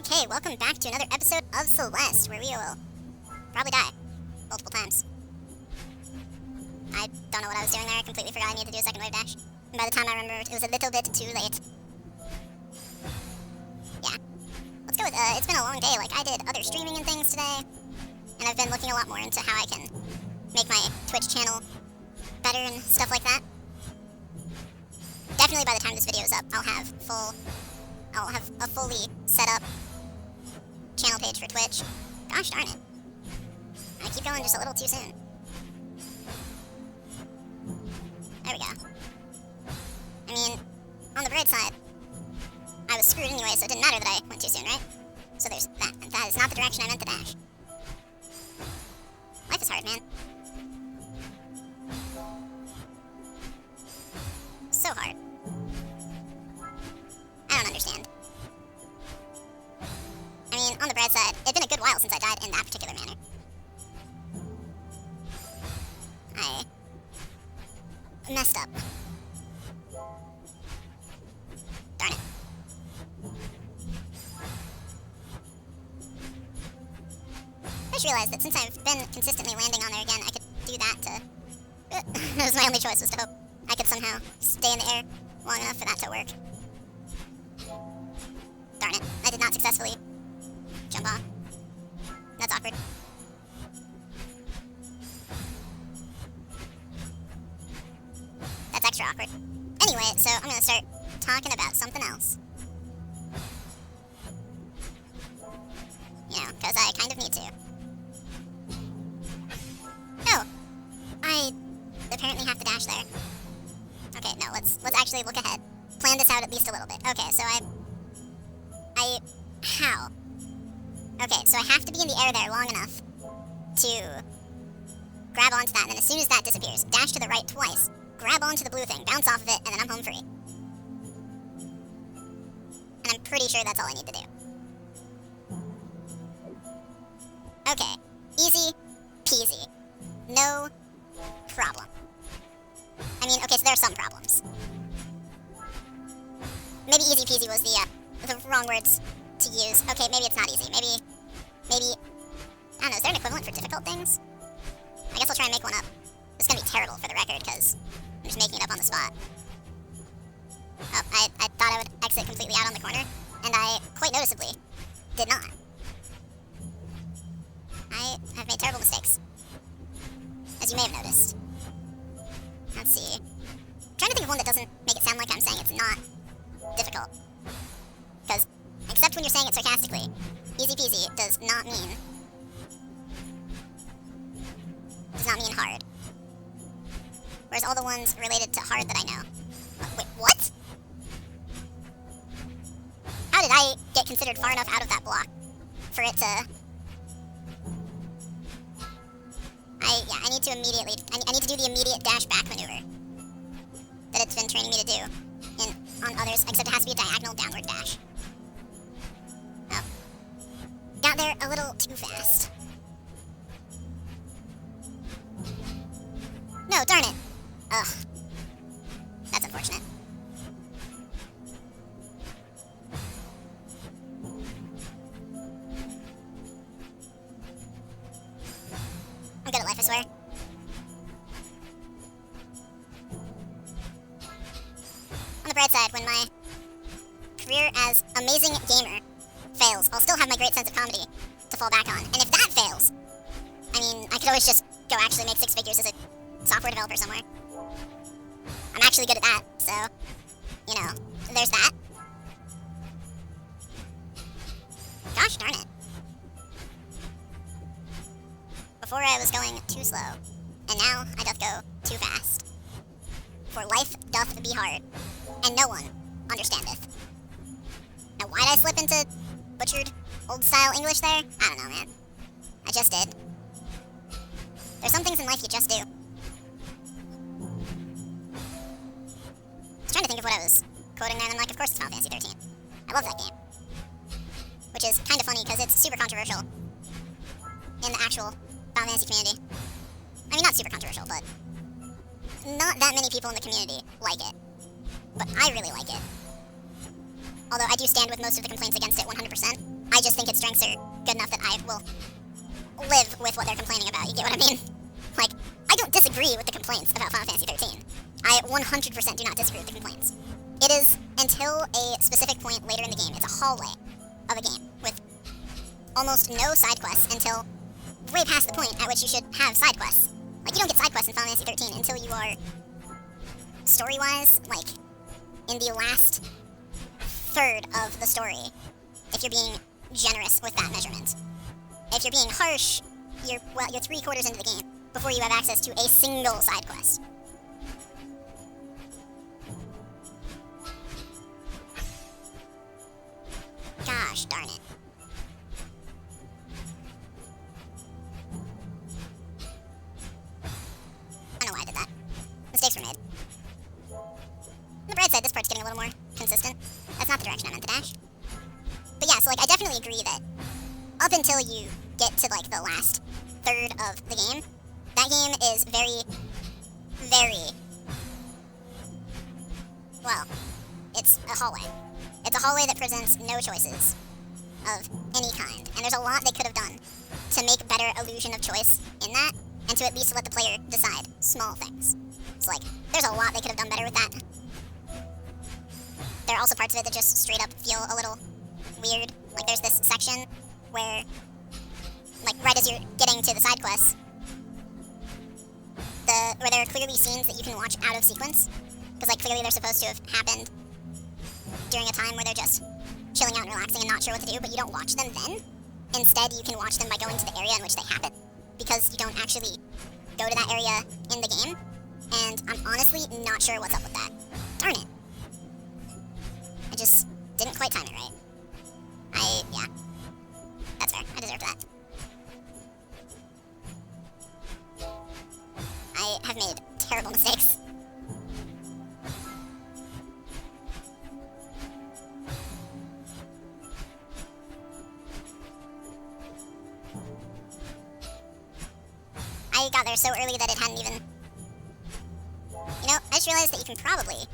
Okay, welcome back to another episode of Celeste, where we will probably die multiple times. I don't know what I was doing there. I completely forgot I needed to do a second wave dash. And by the time I remembered, it was a little bit too late. Yeah. Let's go with, it's been a long day. Like, I did other streaming and things today, and I've been looking a lot more into how I can make my Twitch channel better and stuff like that. Definitely by the time this video is up, I'll have a fully set up channel page for Twitch. Gosh darn it. I keep going just a little too soon. There we go. I mean, on the bright side, I was screwed anyway, so it didn't matter that I went too soon, right? So there's that, and that is not the direction I meant to dash. Life is hard, man. So hard. I don't understand. I mean, on the bright side, it's been a good while since I died in that particular manner. I messed up. Darn it. I just realized that since I've been consistently landing on there again, I could do that to... that was my only choice, was to hope I could somehow stay in the air long enough for that to work. Darn it, I did not successfully jump off. That's awkward. That's extra awkward. Anyway, so I'm gonna start talking about something else. You know, because I kind of need to. Oh! I apparently have to dash there. Okay, no, let's actually look ahead. Plan this out at least a little bit. Okay, so how? Okay, so I have to be in the air there long enough to grab onto that, and then as soon as that disappears, dash to the right twice, grab onto the blue thing, bounce off of it, and then I'm home free. And I'm pretty sure that's all I need to do. Okay, easy peasy. No problem. I mean, okay, so there are some problems. Maybe easy peasy was the wrong words to use. Okay, maybe it's not easy. Maybe, I don't know, is there an equivalent for difficult things? I guess I'll try and make one up. It's gonna be terrible for the record, because I'm just making it up on the spot. Oh, I thought I would exit completely out on the corner, and I, quite noticeably, did not. I have made terrible mistakes, as you may have noticed. Let's see. I'm trying to think of one that doesn't make it sound like I'm saying it's not difficult. Because, except when you're saying it sarcastically, easy peasy does not mean hard. Whereas all the ones related to hard that I know. Wait, what? How did I get considered far enough out of that block for it to... I need to immediately... I need to do the immediate dash back maneuver that it's been training me to do on others, except it has to be a diagonal downward dash. Oh. Got there a little too fast. No, darn it. Ugh. That's unfortunate. I'm good at life, I swear. On the bright side, when my career as amazing gamer fails, I'll still have my great sense of comedy to fall back on. And if that fails, I mean, I could always just go actually make 6 figures as a software developer somewhere. I'm actually good at that, so, you know, there's that. Gosh darn it. Before I was going too slow, and now I doth go too fast. For life doth be hard, and no one understandeth. Now why'd I slip into butchered old-style English there? I don't know, man. I just did. There's some things in life you just do. I was trying to think of what I was quoting there, and I'm like, of course it's Final Fantasy 13. I love that game. Which is kind of funny, because it's super controversial in the actual Final Fantasy community. I mean, not super controversial, but not that many people in the community like it. But I really like it. Although I do stand with most of the complaints against it 100%. I think its strengths are good enough that I will live with what they're complaining about. You get what I mean? Like, I don't disagree with the complaints about Final Fantasy 13. I 100% do not disagree with the complaints. It is, until a specific point later in the game, it's a hallway of a game with almost no side quests until way past the point at which you should have side quests. Like, you don't get side quests in Final Fantasy 13 until you are, story-wise, like, in the last third of the story, if you're being generous with that measurement. If you're being harsh, you're 3/4 into the game before you have access to a single side quest. Gosh darn it. I don't know why I did that. Mistakes were made. On the bright side, this part's getting a little more consistent. That's not the direction I meant to dash. But yeah, so like I definitely agree that up until you get to like the last third of the game, that game is very, very, well, it's a hallway. It's a hallway that presents no choices of any kind. And there's a lot they could have done to make better illusion of choice in that, and to at least let the player decide small things. So like, there's a lot they could have done better with that. There are also parts of it that just straight up feel a little weird. Like there's this section where, like right as you're getting to the side quests, where there are clearly scenes that you can watch out of sequence, because like clearly they're supposed to have happened during a time where they're just chilling out and relaxing and not sure what to do, but you don't watch them then. Instead, you can watch them by going to the area in which they happen, because you don't actually go to that area in the game, and I'm honestly not sure what's up with that. Darn it. I just didn't quite time it right. Yeah. That's fair. I deserved that. I have made terrible mistakes. I got there so early that it hadn't even... You know, I just realized that you can probably...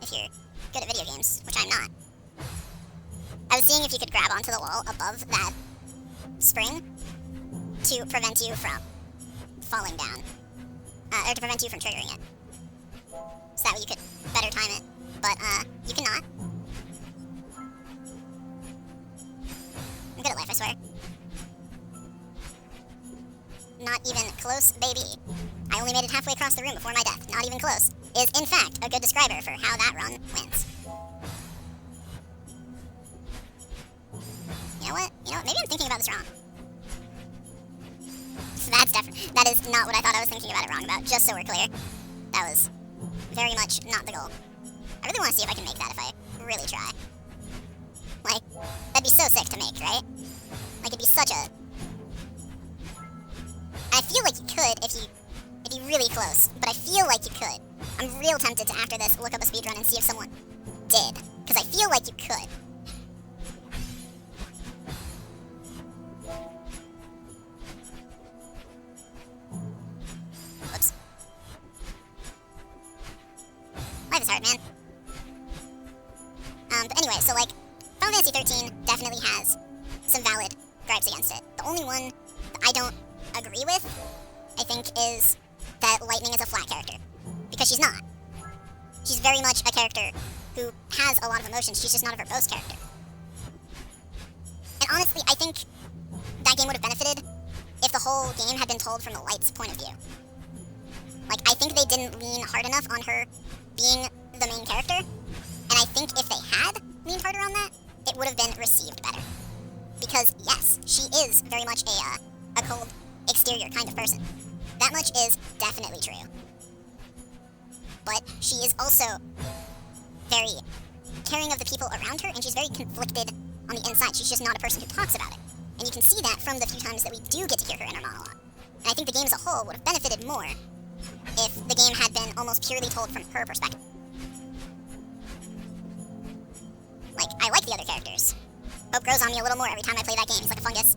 If you're good at video games, which I'm not. I was seeing if you could grab onto the wall above that spring to prevent you from falling down. Or to prevent you from triggering it. So that way you could better time it. But, you cannot. I'm good at life, I swear. Not even close, baby. I only made it halfway across the room before my death. Not even close is, in fact, a good describer for how that run wins. You know what? Maybe I'm thinking about this wrong. That is not what I thought I was thinking about it wrong about, just so we're clear. That was very much not the goal. I really want to see if I can make that if I really try. Like, that'd be so sick to make, right? Like, it'd be such a... I feel like you could if you really close, but I feel like you could. I'm real tempted to, after this, look up a speedrun and see if someone did, because I feel like you could. Whoops. Life is hard, man. But anyway, so like, Final Fantasy 13 definitely has some valid gripes against it. The only one that I don't agree with, I think, is that Lightning is a flat character. Because she's not. She's very much a character who has a lot of emotions, she's just not a verbose character. And honestly, I think that game would have benefited if the whole game had been told from the Light's point of view. Like, I think they didn't lean hard enough on her being the main character, and I think if they had leaned harder on that, it would have been received better. Because, yes, she is very much a cold, exterior kind of person. That much is definitely true. But she is also very caring of the people around her, and she's very conflicted on the inside. She's just not a person who talks about it. And you can see that from the few times that we do get to hear her inner monologue. And I think the game as a whole would have benefited more if the game had been almost purely told from her perspective. Like, I like the other characters. Hope grows on me a little more every time I play that game. He's like a fungus.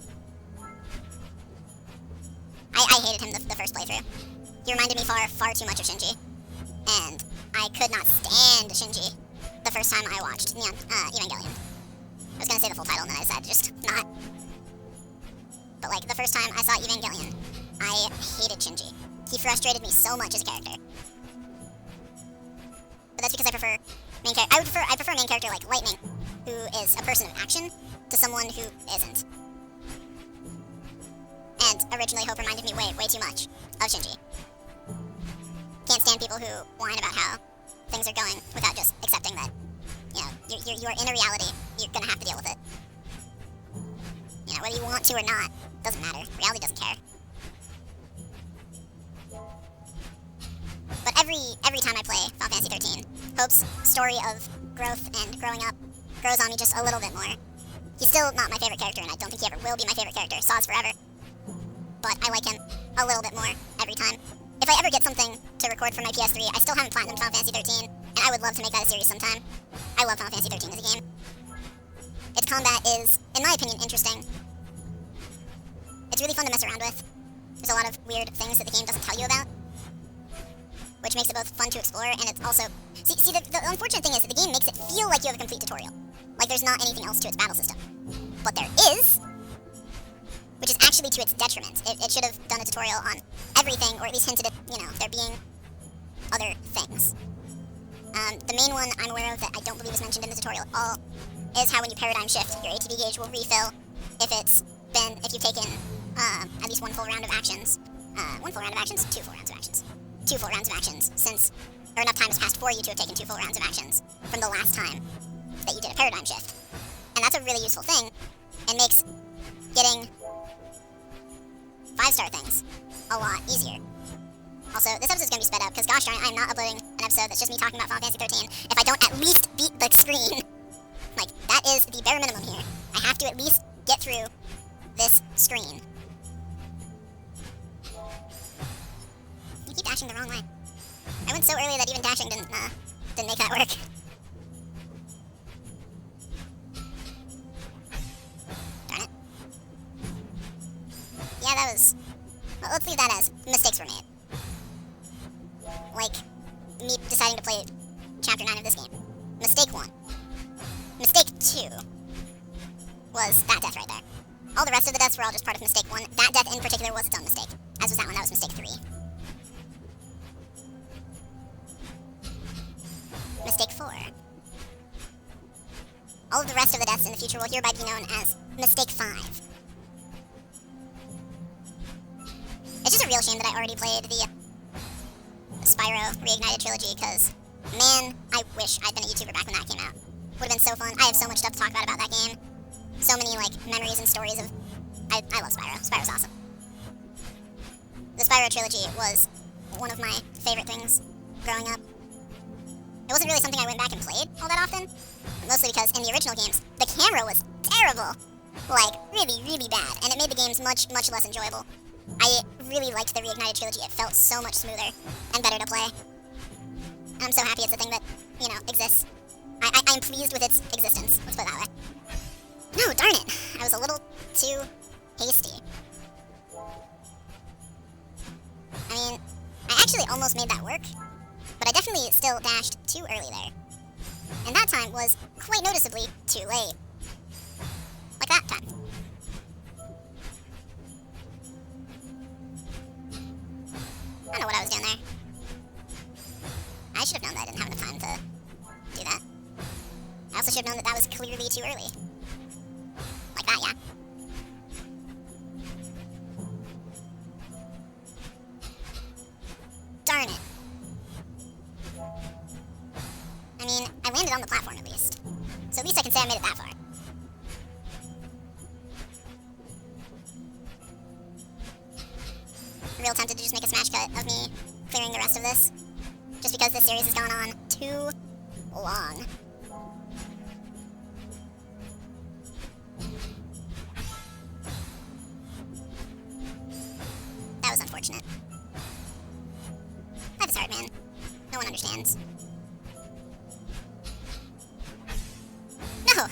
I hated him the first playthrough. He reminded me far too much of Shinji. And I could not stand Shinji the first time I watched Evangelion. say the full title, and then I decided to just not. But, like, the first time I saw Evangelion, I hated Shinji. He frustrated me so much as a character. But that's because I prefer main character. I prefer a main character like Lightning, who is a person of action, to someone who isn't. And originally Hope reminded me way too much of Shinji. Can't stand people who whine about how things are going without just accepting that, you know, you're in a reality. You're gonna have to deal with it. You know, whether you want to or not, doesn't matter. Reality doesn't care. But every time I play Final Fantasy 13, Hope's story of growth and growing up grows on me just a little bit more. He's still not my favorite character, and I don't think he ever will be my favorite character. Saw's forever. But I like him a little bit more every time. If I ever get something to record for my PS3, I still haven't platinumed Final Fantasy 13, and I would love to make that a series sometime. I love Final Fantasy 13 as a game. Its combat is, in my opinion, interesting. It's really fun to mess around with. There's a lot of weird things that the game doesn't tell you about, which makes it both fun to explore, and it's also... See, the unfortunate thing is that the game makes it feel like you have a complete tutorial. Like there's not anything else to its battle system. But there is, which is actually to its detriment. It should have done a tutorial on everything, or at least hinted at, you know, there being other things. The main one I'm aware of that I don't believe is mentioned in the tutorial at all is how when you paradigm shift, your ATB gauge will refill if you've taken at least one full round of actions. One full round of actions? 2 full rounds of actions. 2 full rounds of actions, since, or enough time has passed for you to have taken 2 full rounds of actions from the last time that you did a paradigm shift. And that's a really useful thing, and makes getting 5-star things a lot easier. Also, this episode's gonna be sped up, because gosh darn it, I'm not uploading an episode that's just me talking about Final Fantasy 13 if I don't at least beat the screen. Like, that is the bare minimum here. I have to at least get through this screen. You keep dashing the wrong way. I went so early that even dashing didn't make that work. Darn it. Yeah, that was... Well, let's leave that as mistakes were made. Like, me deciding to play Chapter 9 of this game. Mistake 1. Mistake 2 was that death right there. All the rest of the deaths were all just part of mistake 1. That death in particular was its own mistake, as was that one. That was mistake 3. Mistake 4. All of the rest of the deaths in the future will hereby be known as mistake 5. It's just a real shame that I already played the Spyro Reignited trilogy, because, man, I wish I'd been a YouTuber back when that came out. Would have been so fun. I have so much stuff to talk about that game. So many, like, memories and stories of... I love Spyro. Spyro's awesome. The Spyro trilogy was one of my favorite things growing up. It wasn't really something I went back and played all that often, mostly because in the original games, the camera was terrible. Like, really bad, and it made the games much less enjoyable. I really liked the Reignited trilogy. It felt so much smoother and better to play. And I'm so happy it's a thing that, you know, exists. I'm pleased with its existence, let's put it that way. No, darn it! I was a little too hasty. I mean, I actually almost made that work, but I definitely still dashed too early there. And that time was quite noticeably too late. Like that time. I don't know what I was doing there. I should have known that I didn't have enough time to do that. I also should have known that that was clearly too early. Like that, yeah. Darn it. I mean, I landed on the platform at least. So at least I can say I made it that far. I'm real tempted to just make a smash cut of me clearing the rest of this. Just because this series has gone on too long. That was unfortunate. Life is hard, man. No one understands. No!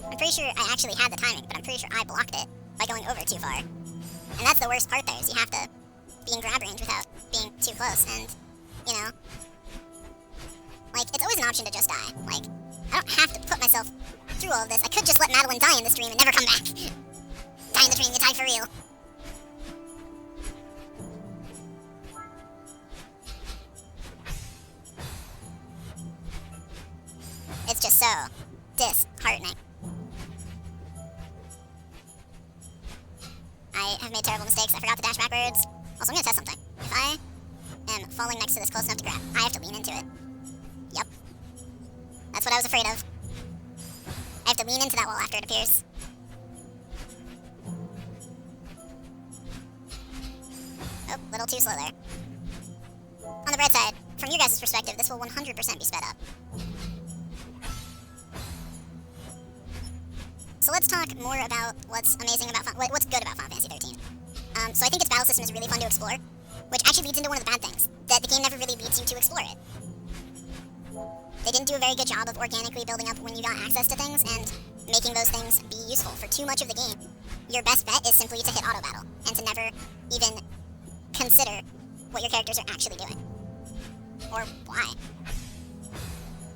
I'm pretty sure I actually had the timing, but I'm pretty sure I blocked it by going over too far. And that's the worst part there, is you have to be in grab range without being too close, and, you know, like, it's always an option to just die. Like, I don't have to put myself through all of this. I could just let Madeline die in the stream and never come back. Die in the stream, you die for real. It's just so disheartening. I have made terrible mistakes. I forgot to dash backwards. Also, I'm gonna test something. If I am falling next to this close enough to grab, I have to lean into it. Yep. That's what I was afraid of. I have to lean into that wall after it appears. Oh, a little too slow there. On the bright side, from your guys' perspective, this will 100% be sped up. So let's talk more about what's amazing about what's good about Final Fantasy 13. So I think its battle system is really fun to explore, which actually leads into one of the bad things, that the game never really leads you to explore it. They didn't do a very good job of organically building up when you got access to things and making those things be useful for too much of the game. Your best bet is simply to hit auto battle and to never even consider what your characters are actually doing. Or why.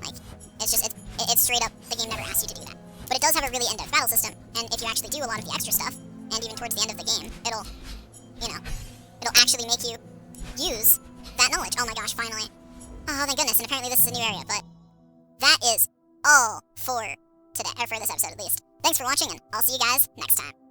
Like, it's straight up, the game never asks you to do that. But it does have a really in-depth battle system, and if you actually do a lot of the extra stuff, and even towards the end of the game, it'll actually make you use that knowledge. Oh my gosh, finally. Oh, thank goodness, and apparently this is a new area, but that is all for today, or for this episode at least. Thanks for watching, and I'll see you guys next time.